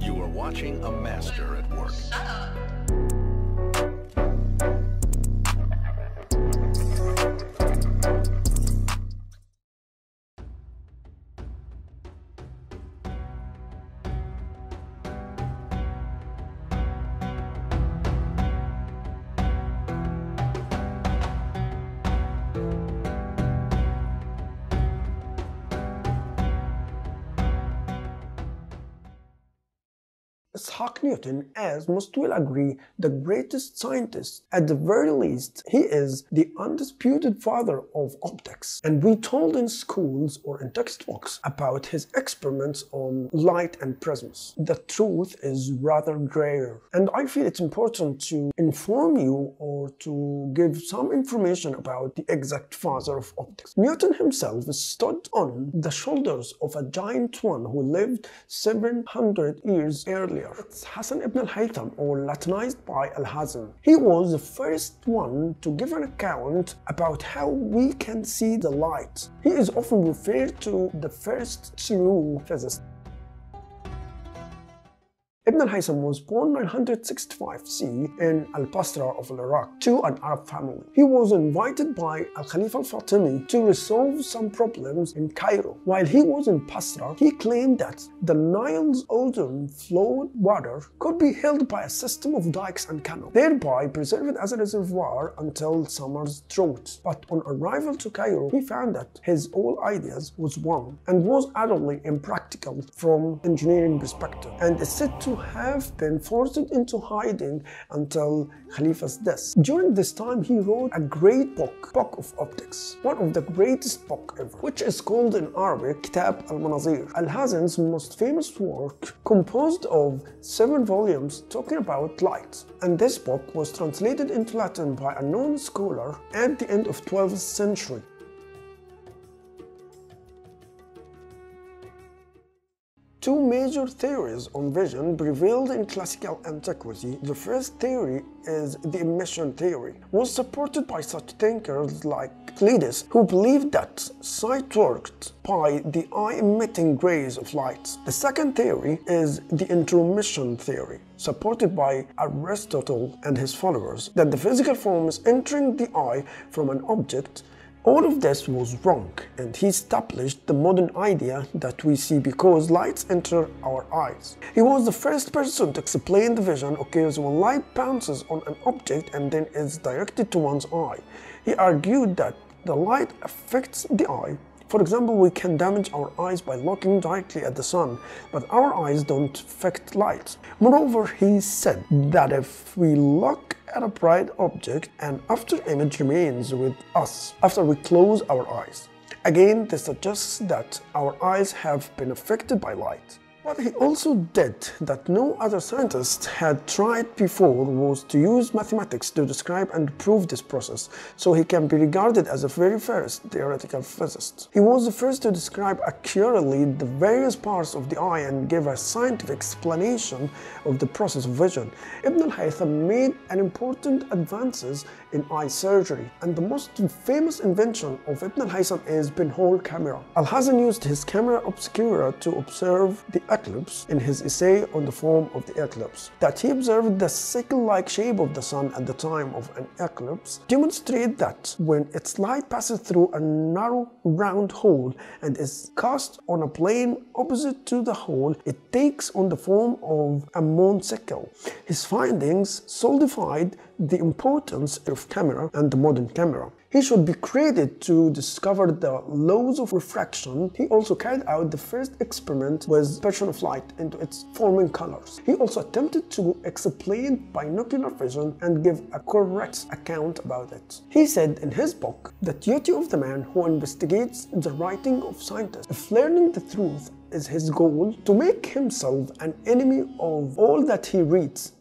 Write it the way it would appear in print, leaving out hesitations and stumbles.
You are watching a master at work. Shut up. Isaac Newton is, most will agree, the greatest scientist. At the very least, he is the undisputed father of optics. And we told in schools or in textbooks about his experiments on light and prisms. The truth is rather grayer. And I feel it's important to inform you or to give some information about the exact father of optics. Newton himself stood on the shoulders of a giant one who lived 700 years earlier. It's Hassan ibn al-Haytham, or Latinized by al-Hazen. He was the first one to give an account about how we can see the light. He is often referred to the first true physicist. Ibn al-Haytham was born 965 CE in al-Basra of Iraq to an Arab family. He was invited by al-Khalifa al-Fatimi to resolve some problems in Cairo. While he was in Basra, he claimed that the Nile's ocean flowed water could be held by a system of dikes and canals, thereby preserved as a reservoir until summer's drought. But on arrival to Cairo, he found that his whole ideas was wrong and was utterly impractical from engineering perspective, and is said to have been forced into hiding until Khalifa's death. During this time, he wrote a great book of optics, one of the greatest books ever, which is called in Arabic Kitab al-Manazir. Al-Hazen's most famous work, composed of 7 volumes talking about light, and this book was translated into Latin by a known scholar at the end of 12th century. Two major theories on vision prevailed in classical antiquity. The first theory is the emission theory, was supported by such thinkers like Euclides, who believed that sight worked by the eye emitting rays of light. The second theory is the intromission theory, supported by Aristotle and his followers, that the physical form is entering the eye from an object. All of this was wrong, and he established the modern idea that we see because lights enter our eyes. He was the first person to explain the vision occurs when light bounces on an object and then is directed to one's eye. He argued that the light affects the eye. For example, we can damage our eyes by looking directly at the sun, but our eyes don't affect light. Moreover, he said that if we look at a bright object, an after image remains with us after we close our eyes. Again, this suggests that our eyes have been affected by light. What he also did that no other scientist had tried before was to use mathematics to describe and prove this process, so he can be regarded as the very first theoretical physicist. He was the first to describe accurately the various parts of the eye and give a scientific explanation of the process of vision. Ibn al-Haytham made an important advances in eye surgery, and the most famous invention of Ibn al-Haytham is pinhole camera. Al-Hazen used his camera obscura to observe the eclipse in his essay on the form of the eclipse. That he observed the sickle-like shape of the sun at the time of an eclipse demonstrate that when its light passes through a narrow round hole and is cast on a plane opposite to the hole, it takes on the form of a moon sickle. His findings solidified the importance of camera and the modern camera. He should be credited to discover the laws of refraction. He also carried out the first experiment with dispersion of light into its forming colors. He also attempted to explain binocular vision and give a correct account about it. He said in his book, "The duty of the man who investigates the writing of scientists, if learning the truth is his goal, to make himself an enemy of all that he reads,